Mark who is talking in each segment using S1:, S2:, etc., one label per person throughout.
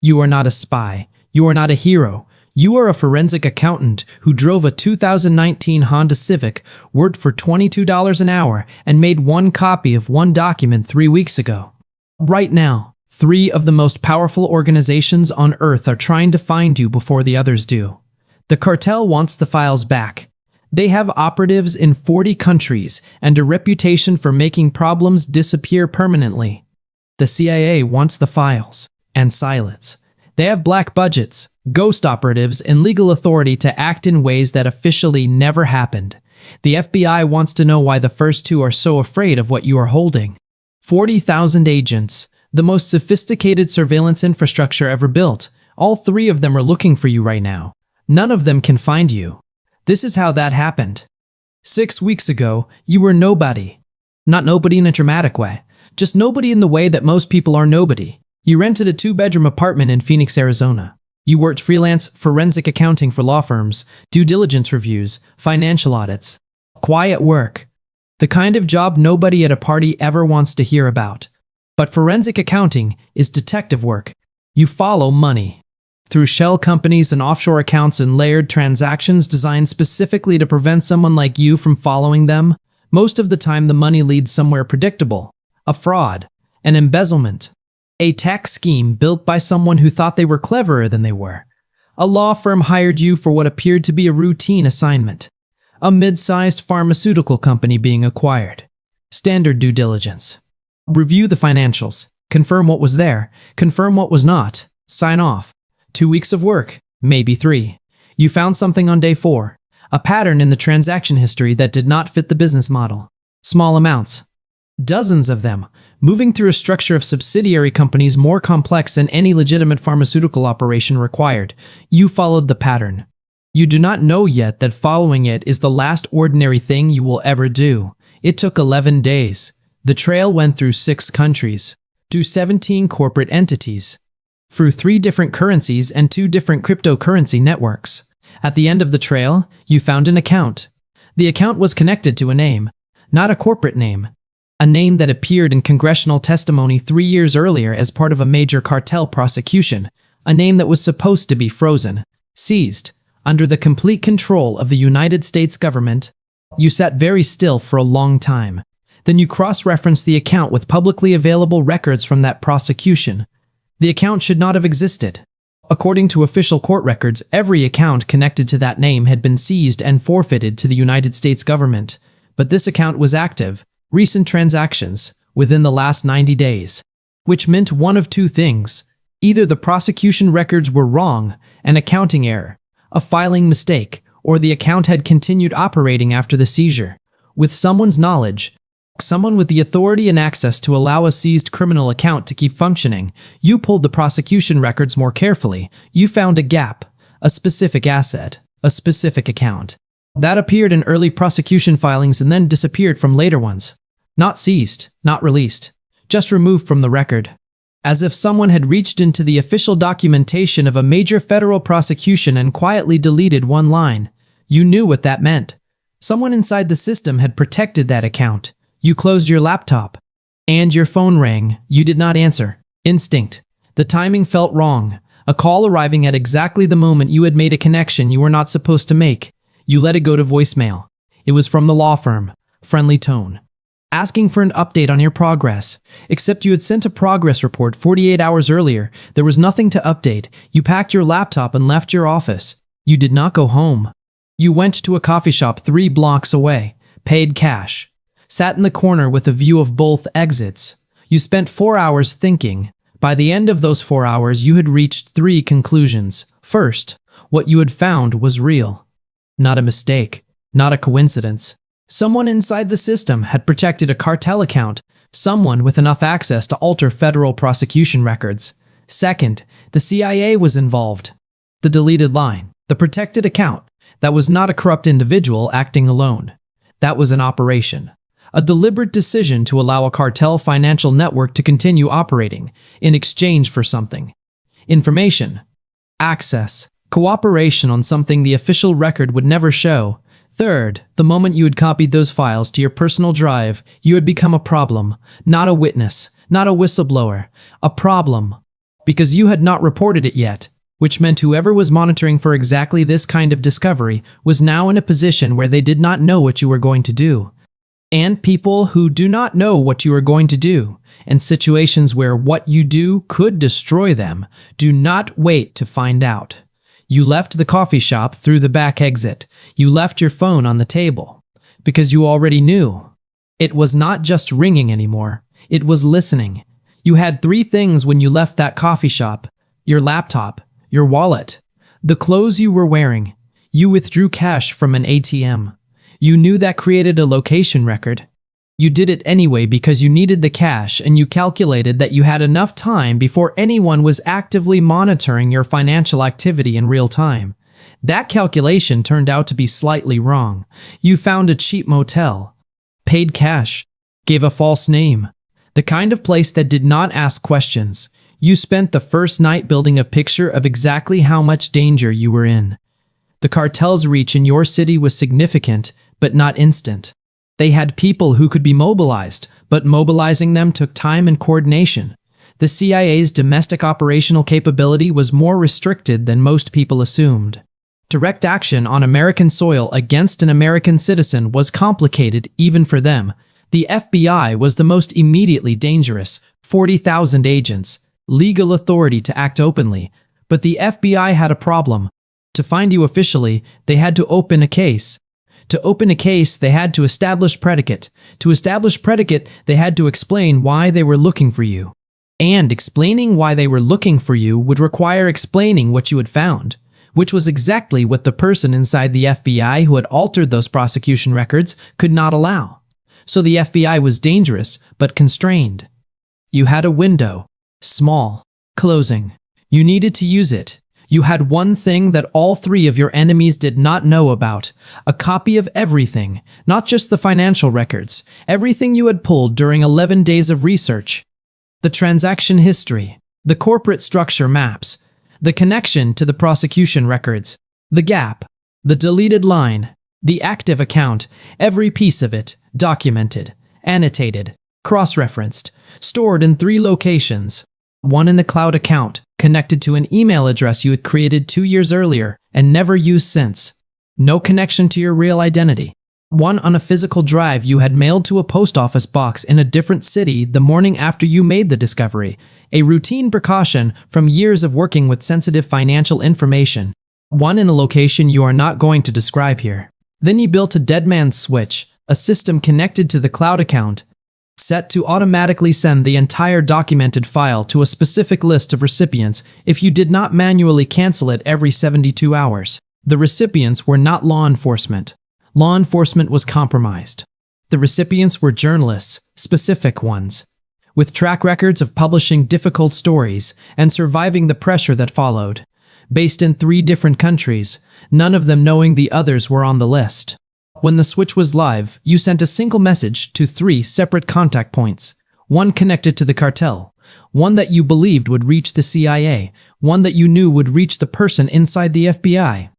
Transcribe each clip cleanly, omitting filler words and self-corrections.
S1: You are not a spy. You are not a hero. You are a forensic accountant who drove a 2019 Honda Civic, worked for $22 an hour, and made one copy of one document 3 weeks ago. Right now, 3 of the most powerful organizations on Earth are trying to find you before the others do. The cartel wants the files back. They have operatives in 40 countries and a reputation for making problems disappear permanently. The CIA wants the files and silence. They have black budgets, ghost operatives, and legal authority to act in ways that officially never happened. The FBI wants to know why the first 2 are so afraid of what you are holding. 40,000 agents, the most sophisticated surveillance infrastructure ever built. All 3 of them are looking for you right now. None of them can find you. This is how that happened. 6 weeks ago, you were nobody. Not nobody in a dramatic way, just nobody in the way that most people are nobody. You rented a 2-bedroom apartment in Phoenix, Arizona. You worked freelance forensic accounting for law firms, due diligence reviews, financial audits. Quiet work. The kind of job nobody at a party ever wants to hear about. But forensic accounting is detective work. You follow money. Through shell companies and offshore accounts and layered transactions designed specifically to prevent someone like you from following them, most of the time the money leads somewhere predictable. A fraud. An embezzlement. A tax scheme built by someone who thought they were cleverer than they were. A law firm hired you for what appeared to be a routine assignment. A mid-sized pharmaceutical company being acquired. Standard due diligence. Review the financials. Confirm what was there. Confirm what was not. Sign off. 2 weeks of work. Maybe 3. You found something on day 4. A pattern in the transaction history that did not fit the business model. Small amounts. Dozens of them, moving through a structure of subsidiary companies more complex than any legitimate pharmaceutical operation required. You followed the pattern. You do not know yet that following it is the last ordinary thing you will ever do. It took 11 days. The trail went through 6 countries, to 17 corporate entities, through 3 different currencies and 2 different cryptocurrency networks. At the end of the trail, you found an account. The account was connected to a name, not a corporate name. A name that appeared in congressional testimony 3 years earlier as part of a major cartel prosecution. A name that was supposed to be frozen, seized, under the complete control of the United States government. You sat very still for a long time. Then you cross-referenced the account with publicly available records from that prosecution. The account should not have existed. According to official court records, every account connected to that name had been seized and forfeited to the United States government. But this account was active. Recent transactions within the last 90 days, which meant one of 2 things. Either the prosecution records were wrong, an accounting error, a filing mistake, or the account had continued operating after the seizure. With someone's knowledge, someone with the authority and access to allow a seized criminal account to keep functioning, you pulled the prosecution records more carefully. You found a gap, a specific asset, a specific account. That appeared in early prosecution filings and then disappeared from later ones. Not seized, not released, just removed from the record. As if someone had reached into the official documentation of a major federal prosecution and quietly deleted one line. You knew what that meant. Someone inside the system had protected that account. You closed your laptop. And your phone rang. You did not answer. Instinct. The timing felt wrong. A call arriving at exactly the moment you had made a connection you were not supposed to make. You let it go to voicemail. It was from the law firm. Friendly tone. Asking for an update on your progress. Except you had sent a progress report 48 hours earlier. There was nothing to update. You packed your laptop and left your office. You did not go home. You went to a coffee shop 3 blocks away. Paid cash. Sat in the corner with a view of both exits. You spent 4 hours thinking. By the end of those 4 hours, you had reached 3 conclusions. First, what you had found was real. Not a mistake. Not a coincidence. Someone inside the system had protected a cartel account, someone with enough access to alter federal prosecution records. Second, the CIA was involved. The deleted line, the protected account, that was not a corrupt individual acting alone. That was an operation. A deliberate decision to allow a cartel financial network to continue operating in exchange for something. Information. Access. Cooperation on something the official record would never show. Third, the moment you had copied those files to your personal drive, you had become a problem, not a witness, not a whistleblower, a problem. because you had not reported it yet, which meant whoever was monitoring for exactly this kind of discovery was now in a position where they did not know what you were going to do. And people who do not know what you are going to do, and situations where what you do could destroy them, do not wait to find out. You left the coffee shop through the back exit. You left your phone on the table, because you already knew. It was not just ringing anymore, it was listening. You had 3 things when you left that coffee shop: your laptop, your wallet, the clothes you were wearing. You withdrew cash from an ATM. You knew that created a location record. You did it anyway because you needed the cash, and you calculated that you had enough time before anyone was actively monitoring your financial activity in real time. That calculation turned out to be slightly wrong. You found a cheap motel, paid cash, gave a false name, the kind of place that did not ask questions. You spent the first night building a picture of exactly how much danger you were in. The cartel's reach in your city was significant, but not instant. They had people who could be mobilized, but mobilizing them took time and coordination. The CIA's domestic operational capability was more restricted than most people assumed. Direct action on American soil against an American citizen was complicated even for them. The FBI was the most immediately dangerous, 40,000 agents, legal authority to act openly. But the FBI had a problem. To find you officially, they had to open a case. To open a case, they had to establish predicate. To establish predicate, they had to explain why they were looking for you. And explaining why they were looking for you would require explaining what you had found, which was exactly what the person inside the FBI who had altered those prosecution records could not allow. So the FBI was dangerous, but constrained. You had a window, small, closing. You needed to use it. You had one thing that all 3 of your enemies did not know about: a copy of everything, not just the financial records, everything you had pulled during 11 days of research. The transaction history, the corporate structure maps, the connection to the prosecution records, the gap, the deleted line, the active account, every piece of it, documented, annotated, cross-referenced, stored in 3 locations. One in the cloud account, connected to an email address you had created 2 years earlier and never used since. No connection to your real identity. One on a physical drive you had mailed to a post office box in a different city the morning after you made the discovery, a routine precaution from years of working with sensitive financial information. One in a location you are not going to describe here. Then you built a dead man's switch, a system connected to the cloud account, set to automatically send the entire documented file to a specific list of recipients if you did not manually cancel it every 72 hours. The recipients were not law enforcement. Law enforcement was compromised. The recipients were journalists, specific ones, with track records of publishing difficult stories and surviving the pressure that followed. Based in 3 different countries, none of them knowing the others were on the list. When the switch was live, you sent a single message to 3 separate contact points. One connected to the cartel, one that you believed would reach the CIA, one that you knew would reach the person inside the FBI.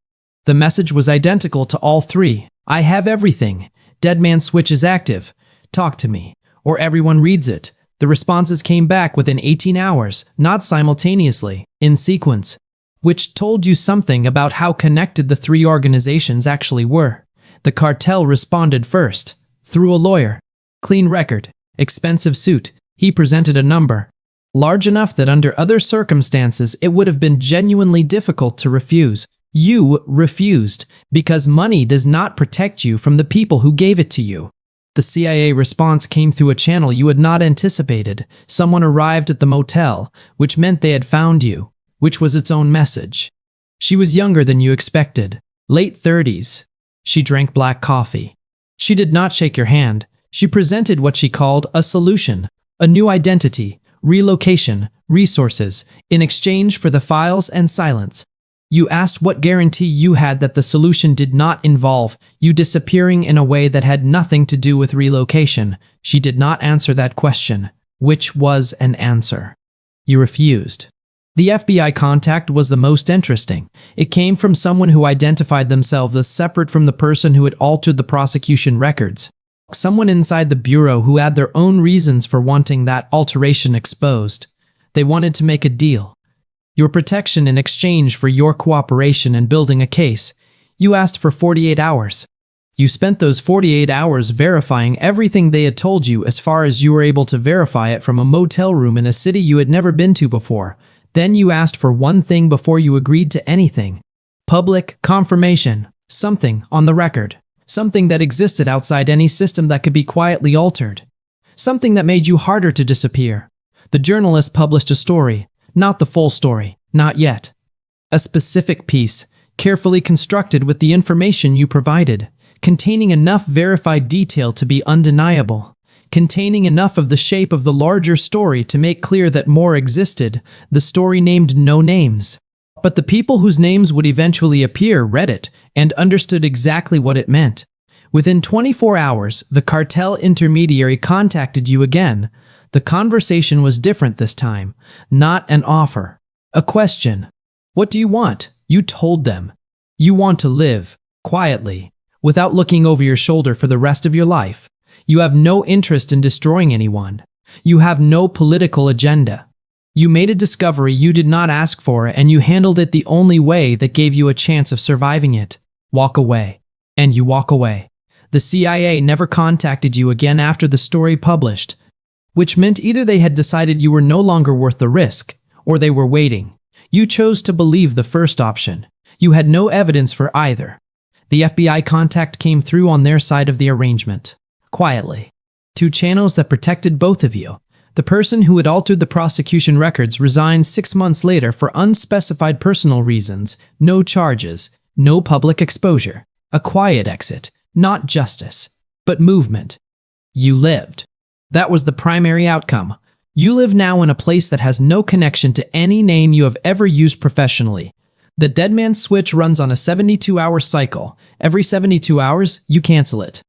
S1: The message was identical to all 3. I have everything. Dead man switch is active. Talk to me. Or everyone reads it. The responses came back within 18 hours, not simultaneously, in sequence, which told you something about how connected the 3 organizations actually were. The cartel responded first, through a lawyer. Clean record, expensive suit. He presented a number, large enough that under other circumstances it would have been genuinely difficult to refuse. You refused, because money does not protect you from the people who gave it to you. The CIA response came through a channel you had not anticipated. Someone arrived at the motel, which meant they had found you, which was its own message. She was younger than you expected, late 30s. She drank black coffee. She did not shake your hand. She presented what she called a solution, a new identity, relocation, resources, in exchange for the files and silence. You asked what guarantee you had that the solution did not involve you disappearing in a way that had nothing to do with relocation. She did not answer that question, which was an answer. You refused. The FBI contact was the most interesting. It came from someone who identified themselves as separate from the person who had altered the prosecution records. Someone inside the bureau who had their own reasons for wanting that alteration exposed. They wanted to make a deal. Your protection in exchange for your cooperation in building a case. You asked for 48 hours. You spent those 48 hours verifying everything they had told you as far as you were able to verify it from a motel room in a city you had never been to before. Then you asked for one thing before you agreed to anything. Public confirmation. Something on the record. Something that existed outside any system that could be quietly altered. Something that made you harder to disappear. The journalist published a story. Not the full story. Not yet. A specific piece, carefully constructed with the information you provided, containing enough verified detail to be undeniable, containing enough of the shape of the larger story to make clear that more existed. The story named no names. But the people whose names would eventually appear read it and understood exactly what it meant. Within 24 hours, the cartel intermediary contacted you again. The conversation was different this time. Not an offer. A question. What do you want? You told them. You want to live, quietly, without looking over your shoulder for the rest of your life. You have no interest in destroying anyone. You have no political agenda. You made a discovery you did not ask for, and you handled it the only way that gave you a chance of surviving it. Walk away. And you walk away. The CIA never contacted you again after the story published, which meant either they had decided you were no longer worth the risk, or they were waiting. You chose to believe the first option. You had no evidence for either. The FBI contact came through on their side of the arrangement. Quietly. 2 channels that protected both of you. The person who had altered the prosecution records resigned 6 months later for unspecified personal reasons. No charges. No public exposure. A quiet exit. Not justice, but movement. You lived. That was the primary outcome. You live now in a place that has no connection to any name you have ever used professionally. The dead man's switch runs on a 72-hour cycle. Every 72 hours, you cancel it.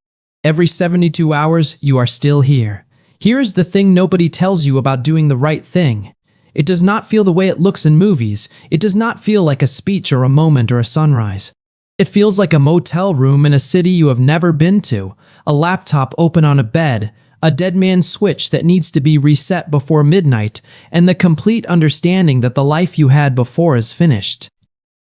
S1: Every 72 hours, you are still here. Here is the thing nobody tells you about doing the right thing. It does not feel the way it looks in movies. It does not feel like a speech or a moment or a sunrise. It feels like a motel room in a city you have never been to, a laptop open on a bed, a dead man's switch that needs to be reset before midnight, and the complete understanding that the life you had before is finished.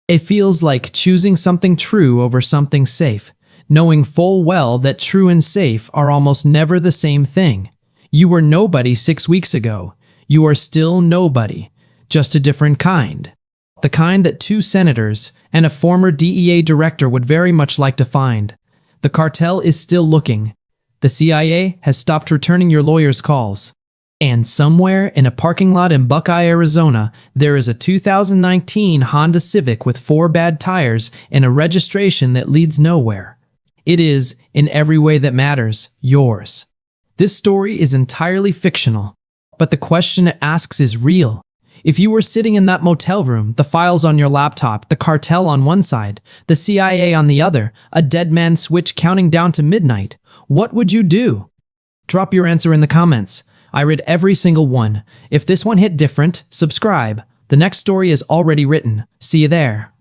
S1: It feels like choosing something true over something safe, knowing full well that true and safe are almost never the same thing. You were nobody 6 weeks ago. You are still nobody, just a different kind. The kind that 2 senators and a former DEA director would very much like to find. The cartel is still looking. The CIA has stopped returning your lawyer's calls. And somewhere in a parking lot in Buckeye, Arizona, there is a 2019 Honda Civic with 4 bad tires and a registration that leads nowhere. It is, in every way that matters, yours. This story is entirely fictional, but the question it asks is real. If you were sitting in that motel room, the files on your laptop, the cartel on one side, the CIA on the other, a dead man's switch counting down to midnight, what would you do? Drop your answer in the comments. I read every single one. If this one hit different, subscribe. The next story is already written. See you there.